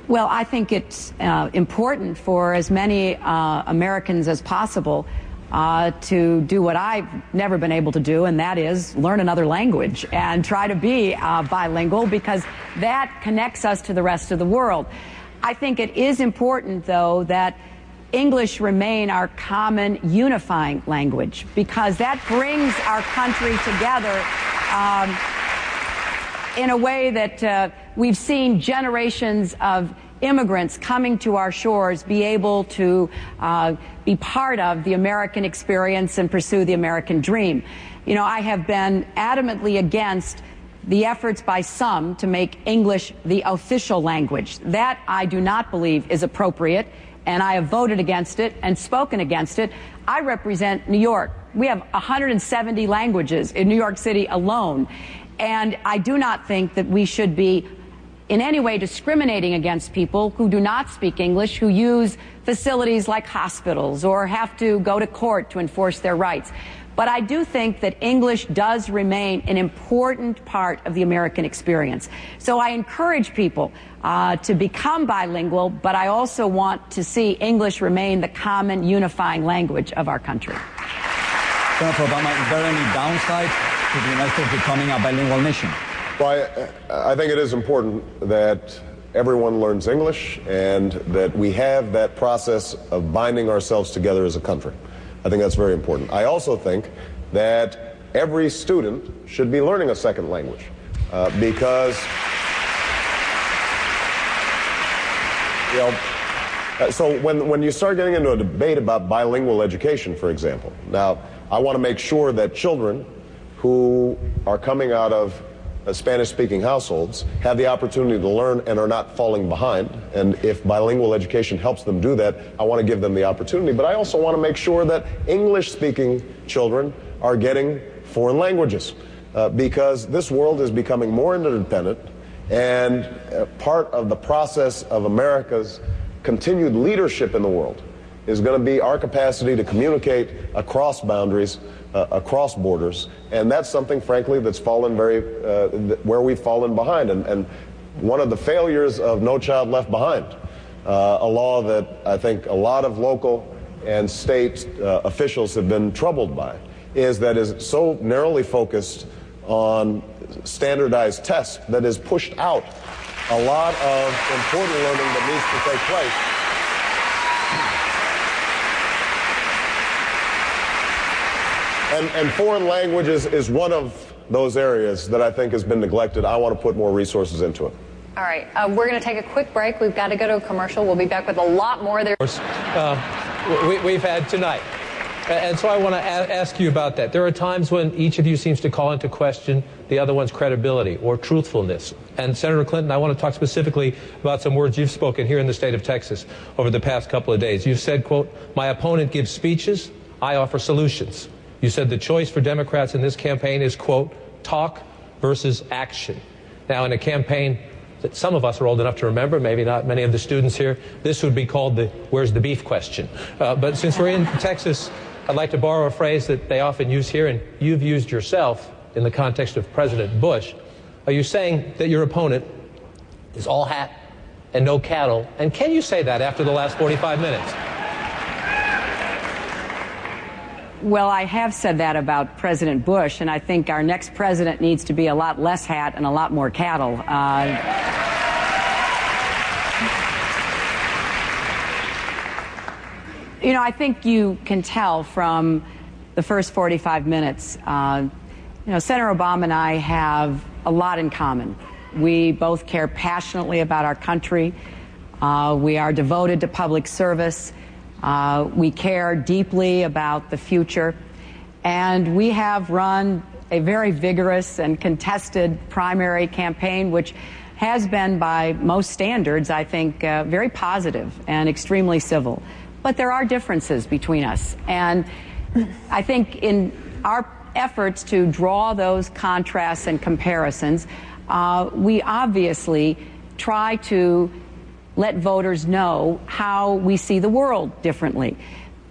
Well, I think it's important for as many Americans as possible to do what I've never been able to do, and that is learn another language and try to be bilingual, because that connects us to the rest of the world. I think it is important, though, that English remain our common unifying language, because that brings our country together in a way that we've seen generations of immigrants coming to our shores be able to be part of the American experience and pursue the American dream. You know, I have been adamantly against the efforts by some to make English the official language. That I do not believe is appropriate, and I have voted against it and spoken against it. I represent New York. We have 170 languages in New York City alone, and I do not think that we should be in any way discriminating against people who do not speak English, who use facilities like hospitals or have to go to court to enforce their rights. But I do think that English does remain an important part of the American experience. So I encourage people to become bilingual, but I also want to see English remain the common unifying language of our country. Senator Obama, is there any downside to the United States becoming a bilingual nation? Well, I think it is important that everyone learns English and that we have that process of binding ourselves together as a country. I think that's very important. I also think that every student should be learning a second language because, you know, so when you start getting into a debate about bilingual education, for example, now I want to make sure that children who are coming out of Spanish-speaking households have the opportunity to learn and are not falling behind. And if bilingual education helps them do that, I want to give them the opportunity. But I also want to make sure that English-speaking children are getting foreign languages because this world is becoming more interdependent, and part of the process of America's continued leadership in the world is going to be our capacity to communicate across boundaries, across borders, and that's something, frankly, that's fallen where we've fallen behind. And one of the failures of No Child Left Behind, a law that I think a lot of local and state officials have been troubled by, is that is so narrowly focused on standardized tests that has pushed out a lot of important learning that needs to take place. And foreign languages is one of those areas that I think has been neglected. I want to put more resources into it. All right, we're going to take a quick break. We've got to go to a commercial. We'll be back with a lot more there. We've had tonight. And so I want to ask you about that. There are times when each of you seems to call into question the other one's credibility or truthfulness. And Senator Clinton, I want to talk specifically about some words you've spoken here in the state of Texas over the past couple of days. You've said, quote, "My opponent gives speeches, I offer solutions." You said the choice for Democrats in this campaign is, quote, talk versus action. Now, in a campaign that some of us are old enough to remember, maybe not many of the students here, this would be called the where's the beef question. But since we're in Texas, I'd like to borrow a phrase that they often use here, and you've used yourself in the context of President Bush. Are you saying that your opponent is all hat and no cattle? And can you say that after the last 45 minutes? Well, I have said that about President Bush, and I think our next president needs to be a lot less hat and a lot more cattle. You know, I think you can tell from the first 45 minutes, you know, Senator Obama and I have a lot in common. We both care passionately about our country. We are devoted to public service. We care deeply about the future, and we have run a very vigorous and contested primary campaign, which has been, by most standards, I think, very positive and extremely civil. But there are differences between us, and I think in our efforts to draw those contrasts and comparisons, we obviously try to let voters know how we see the world differently.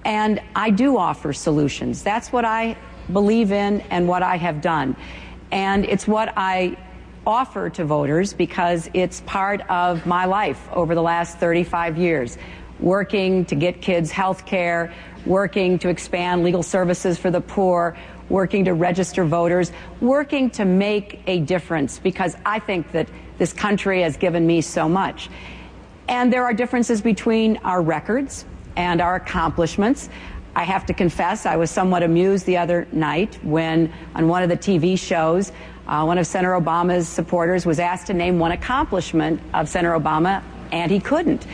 And I do offer solutions. That's what I believe in and what I have done. And it's what I offer to voters because it's part of my life over the last 35 years, working to get kids health care, working to expand legal services for the poor, working to register voters, working to make a difference, because I think that this country has given me so much. And there are differences between our records and our accomplishments. I have to confess, I was somewhat amused the other night when on one of the TV shows, one of Senator Obama's supporters was asked to name one accomplishment of Senator Obama, and he couldn't.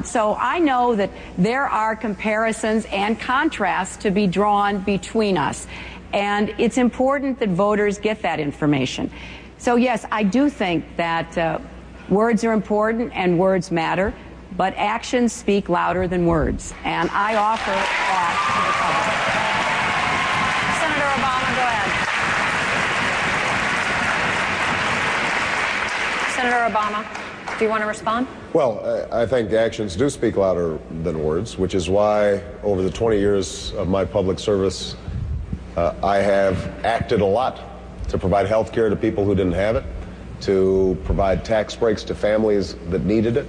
So I know that there are comparisons and contrasts to be drawn between us. And it's important that voters get that information. So, yes, I do think that words are important and words matter, but actions speak louder than words. And I offer that to the public. Senator Obama. Senator Obama, do you want to respond? Well, I think actions do speak louder than words, which is why over the 20 years of my public service, I have acted a lot to provide health care to people who didn't have it, to provide tax breaks to families that needed it,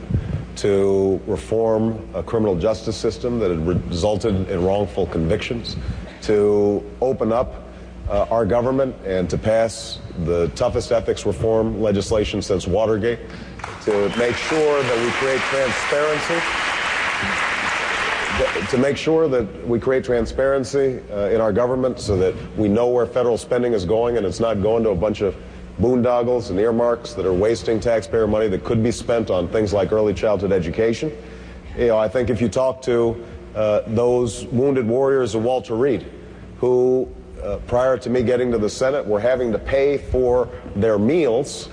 to reform a criminal justice system that had resulted in wrongful convictions, to open up our government and to pass the toughest ethics reform legislation since Watergate, to make sure that we create transparency, in our government so that we know where federal spending is going and it's not going to a bunch of boondoggles and earmarks that are wasting taxpayer money that could be spent on things like early childhood education. You know, I think if you talk to those wounded warriors of Walter Reed who prior to me getting to the Senate were having to pay for their meals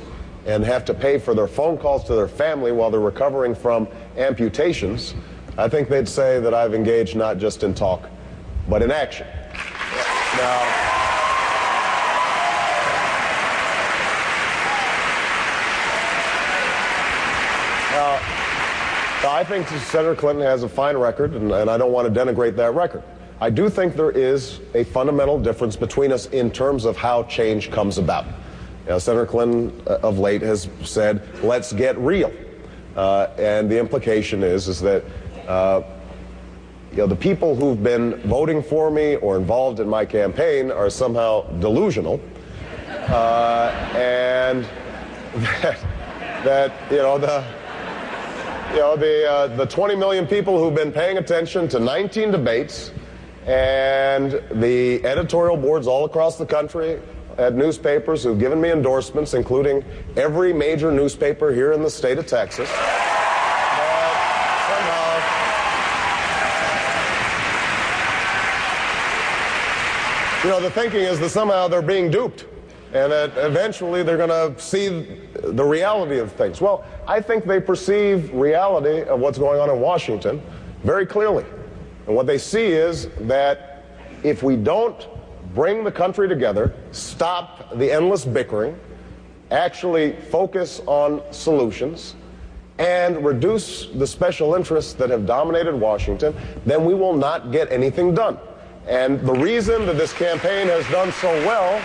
and have to pay for their phone calls to their family while they're recovering from amputations, I think they'd say that I've engaged not just in talk, but in action. Now, I think Senator Clinton has a fine record, and I don't want to denigrate that record. I do think there is a fundamental difference between us in terms of how change comes about. You know, Senator Clinton of late has said, let's get real. And the implication is that you know, the people who've been voting for me or involved in my campaign are somehow delusional, and that the 20 million people who've been paying attention to 19 debates and the editorial boards all across the country at newspapers who've given me endorsements, including every major newspaper here in the state of Texas, you know, the thinking is that somehow they're being duped and that eventually they're going to see the reality of things. Well, I think they perceive reality of what's going on in Washington very clearly. And what they see is that if we don't bring the country together, stop the endless bickering, actually focus on solutions, and reduce the special interests that have dominated Washington, then we will not get anything done. And the reason that this campaign has done so well,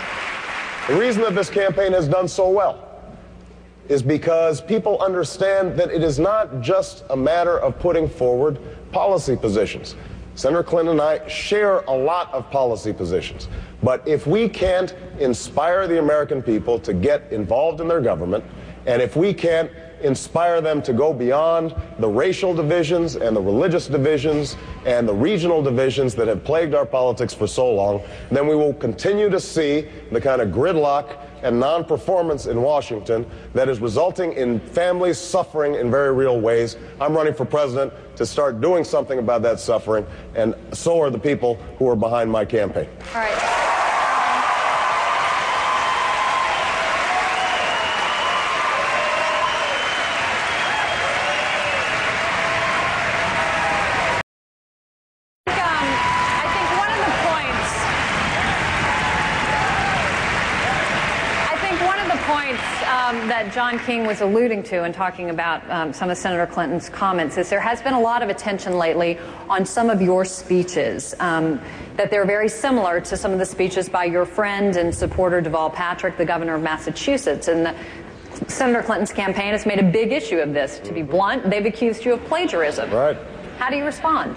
is because people understand that it is not just a matter of putting forward policy positions. Senator Clinton and I share a lot of policy positions. But if we can't inspire the American people to get involved in their government, and if we can't inspire them to go beyond the racial divisions and the religious divisions and the regional divisions that have plagued our politics for so long, then we will continue to see the kind of gridlock and non-performance in Washington that is resulting in families suffering in very real ways. I'm running for president to start doing something about that suffering, and so are the people who are behind my campaign. All right. that John King was alluding to in talking about some of Senator Clinton's comments is there has been a lot of attention lately on some of your speeches, that they're very similar to some of the speeches by your friend and supporter Deval Patrick, the governor of Massachusetts. And Senator Clinton's campaign has made a big issue of this. To be blunt, they've accused you of plagiarism. Right. How do you respond?